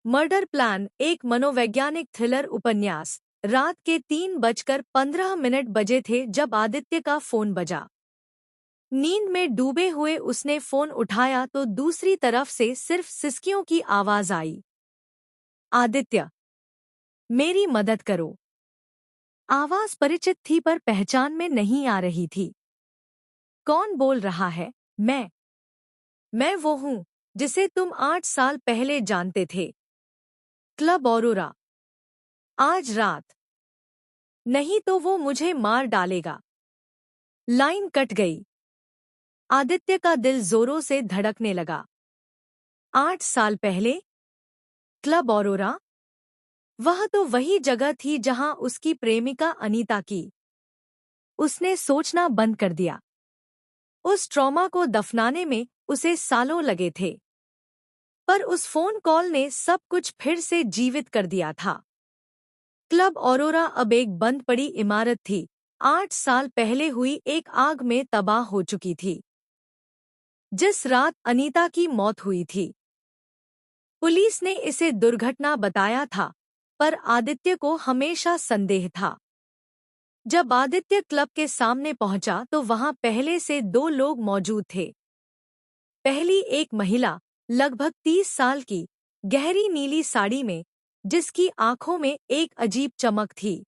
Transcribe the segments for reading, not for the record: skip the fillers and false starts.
Murder plan एक मनोवैज्ञानिक thriller उपन्यास। रात के 3:15 बजे थे जब आदित्य का फोन बजा। नींद में डूबे हुए उसने फोन उठाया तो दूसरी तरफ से सिर्फ सिसकियों की आवाज आई। आदित्य, मेरी मदद करो। आवाज परिचित थी पर पहचान में नहीं आ रही थी। कौन बोल रहा है? मैं वो हूँ जिसे तुम 8 साल पहले जानते थे। Club aurora. आज रात। नहीं तो वो मुझे मार डालेगा। लाइन कट गई। आदित्य का दिल जोरों से धड़कने लगा। 8 साल पहले क्लब ऑरोरा। वह तो वही जगह थी जहां उसकी प्रेमिका अनीता की। उसने सोचना बंद कर दिया। उस ट्रॉमा को दफनाने में उसे सालों लगे थे, पर उस फोन कॉल ने सब कुछ फिर से जीवित कर दिया था। क्लब ऑरोरा अब एक बंद पड़ी इमारत थी। 8 साल पहले हुई एक आग में तबाह हो चुकी थी। जिस रात अनीता की मौत हुई थी, पुलिस ने इसे दुर्घटना बताया था, पर आदित्य को हमेशा संदेह था। जब आदित्य क्लब के सामने पहुंचा तो वहां पहले से 2 लोग मौजूद थे। पहली एक महिला, लगभग 30 साल की, गहरी नीली साड़ी में, जिसकी आंखों में एक अजीब चमक थी।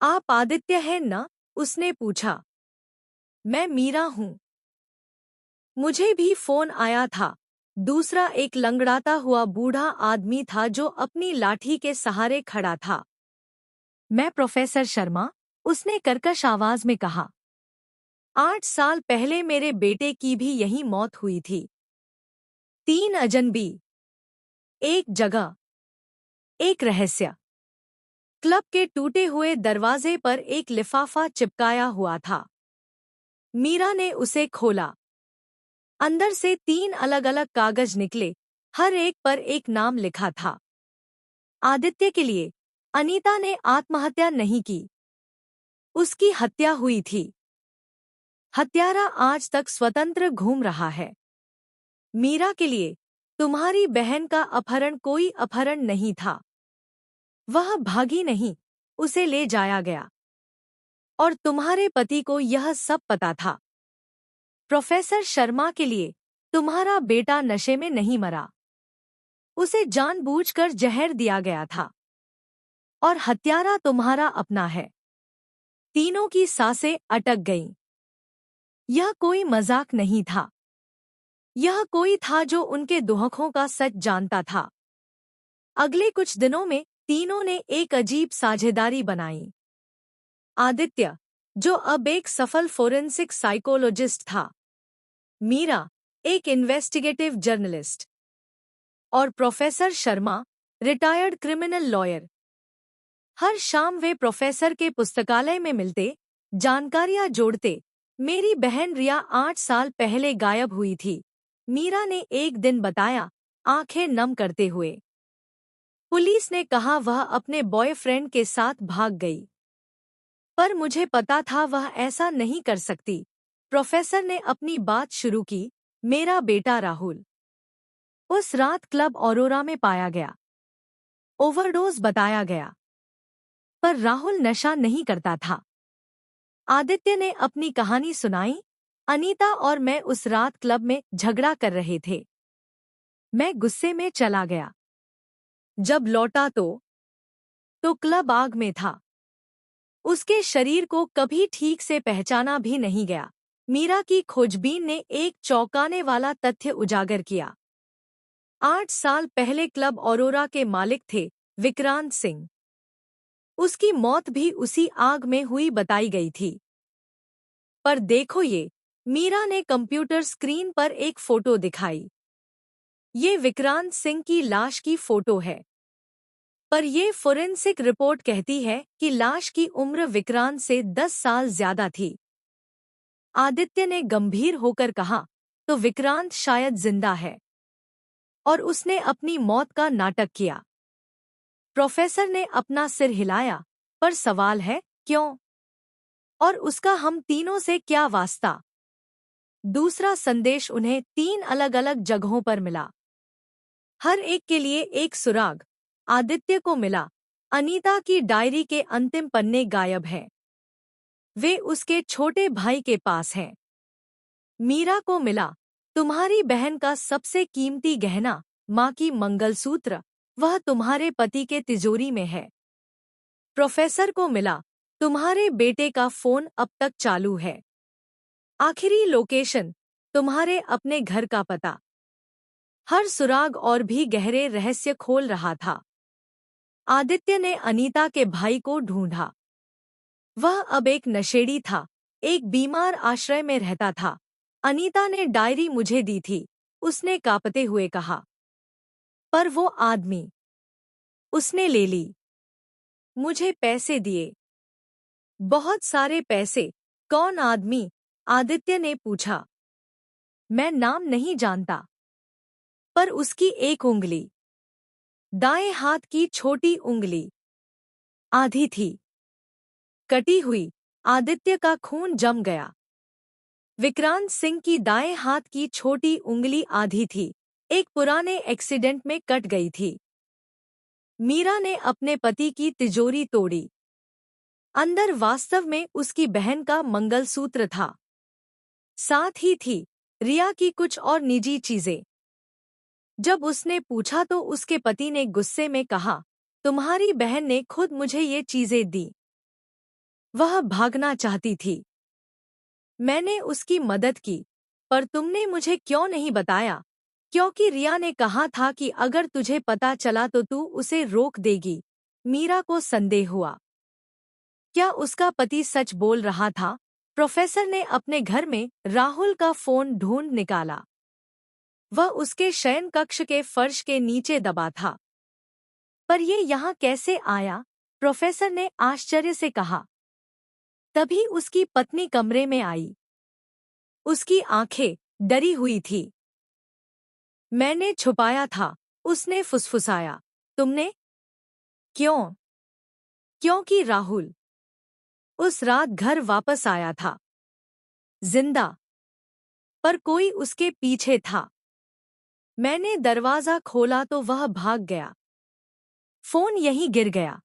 आप आदित्य हैं ना? उसने पूछा। मैं मीरा हूं। मुझे भी फोन आया था। दूसरा एक लंगड़ाता हुआ बूढ़ा आदमी था जो अपनी लाठी के सहारे खड़ा था। मैं प्रोफेसर शर्मा, उसने कर्कश आवाज में कहा। 8 साल पहले मेरे बेटे की भी यही मौत हुई थी। 3 अजनबी, एक जगह, एक रहस्य। क्लब के टूटे हुए दरवाजे पर एक लिफाफा चिपकाया हुआ था। मीरा ने उसे खोला। अंदर से 3 अलग-अलग कागज निकले, हर एक पर एक नाम लिखा था। आदित्य के लिए। अनीता ने आत्महत्या नहीं की, उसकी हत्या हुई थी। हत्यारा आज तक स्वतंत्र घूम रहा है। मीरा के लिए। तुम्हारी बहन का अपहरण कोई अपहरण नहीं था। वह भागी नहीं, उसे ले जाया गया। और तुम्हारे पति को यह सब पता था। प्रोफेसर शर्मा के लिए। तुम्हारा बेटा नशे में नहीं मरा, उसे जानबूझकर जहर दिया गया था। और हत्यारा तुम्हारा अपना है। तीनों की सांसें अटक गईं। यह कोई मजाक नहीं था। यह कोई था जो उनके दुखों का सच जानता था। अगले कुछ दिनों में तीनों ने एक अजीब साझेदारी बनाई। आदित्य, जो अब एक सफल फोरेंसिक साइकोलॉजिस्ट था। मीरा, एक इन्वेस्टिगेटिव जर्नलिस्ट। और professor Sharma, retired criminal lawyer. हर शाम वे प्रोफेसर के पुस्तकालय में मिलते, जानकारियां जोड़ते। मेरी बहन रिया 8 साल पहले गायब हुई थी, मीरा ने एक दिन बताया, आंखें नम करते हुए। पुलिस ने कहा वह अपने बॉयफ्रेंड के साथ भाग गई, पर मुझे पता था वह ऐसा नहीं कर सकती। प्रोफेसर ने अपनी बात शुरू की। मेरा बेटा राहुल उस रात क्लब ऑरोरा में पाया गया। ओवरडोज बताया गया, पर राहुल नशा नहीं करता था। आदित्य ने अपनी कहानी सुनाई। अनीता और मैं उस रात क्लब में झगड़ा कर रहे थे। मैं गुस्से में चला गया। जब लौटा तो क्लब आग में था। उसके शरीर को कभी ठीक से पहचाना भी नहीं गया। मीरा की खोजबीन ने एक चौंकाने वाला तथ्य उजागर किया। 8 साल पहले क्लब ऑरोरा के मालिक थे विक्रांत सिंह। उसकी मौत भी उसी आग में हुई बताई गई थी। पर देखो ये। मीरा ने कंप्यूटर स्क्रीन पर एक फोटो दिखाई। ये विक्रांत सिंह की लाश की फोटो है। पर ये फोरेंसिक रिपोर्ट कहती है कि लाश की उम्र विक्रांत से 10 साल ज्यादा थी। आदित्य ने गंभीर होकर कहा, तो विक्रांत शायद जिंदा है और उसने अपनी मौत का नाटक किया। प्रोफेसर ने अपना सिर हिलाया। पर सवाल है, क्यों? और उसका हम तीनों से क्या वास्ता? दूसरा संदेश उन्हें 3 अलग-अलग जगहों पर मिला। हर एक के लिए एक सुराग। आदित्य को मिला, अनीता की डायरी के अंतिम पन्ने गायब हैं। वे उसके छोटे भाई के पास हैं। मीरा को मिला, तुम्हारी बहन का सबसे कीमती गहना, माँ की मंगलसूत्र, वह तुम्हारे पति के तिजोरी में है। प्रोफेसर को मिला, तुम्हारे बेटे का फोन अब तक चालू है। आखिरी लोकेशन, तुम्हारे अपने घर का पता। हर सुराग और भी गहरे रहस्य खोल रहा था। आदित्य ने अनीता के भाई को ढूंढा। वह अब एक नशेड़ी था, एक बीमार आश्रय में रहता था। अनीता ने डायरी मुझे दी थी, उसने कांपते हुए कहा। पर वो आदमी, उसने ले ली। मुझे पैसे दिए, बहुत सारे पैसे। कौन आदमी? आदित्य ने पूछा। मैं नाम नहीं जानता, पर उसकी एक उंगली, दाएं हाथ की छोटी उंगली, आधी थी, कटी हुई। आदित्य का खून जम गया। विक्रांत सिंह की दाएं हाथ की छोटी उंगली आधी थी, एक पुराने एक्सीडेंट में कट गई थी। मीरा ने अपने पति की तिजोरी तोड़ी। अंदर वास्तव में उसकी बहन का मंगलसूत्र था। साथ ही थी रिया की कुछ और निजी चीजें। जब उसने पूछा तो उसके पति ने गुस्से में कहा, तुम्हारी बहन ने खुद मुझे ये चीजें दी। वह भागना चाहती थी। मैंने उसकी मदद की, पर तुमने मुझे क्यों नहीं बताया? क्योंकि रिया ने कहा था कि अगर तुझे पता चला तो तू उसे रोक देगी। मीरा को संदेह हुआ। क्या उसका पति सच बोल रहा था? प्रोफेसर ने अपने घर में राहुल का फोन ढूंढ निकाला। वह उसके शयन कक्ष के फर्श के नीचे दबा था। पर ये यहाँ कैसे आया? प्रोफेसर ने आश्चर्य से कहा। तभी उसकी पत्नी कमरे में आई। उसकी आंखें डरी हुई थी। मैंने छुपाया था, उसने फुसफुसाया। तुमने? क्यों? क्योंकि राहुल उस रात घर वापस आया था, जिंदा, पर कोई उसके पीछे था। मैंने दरवाजा खोला तो वह भाग गया। फोन यहीं गिर गया।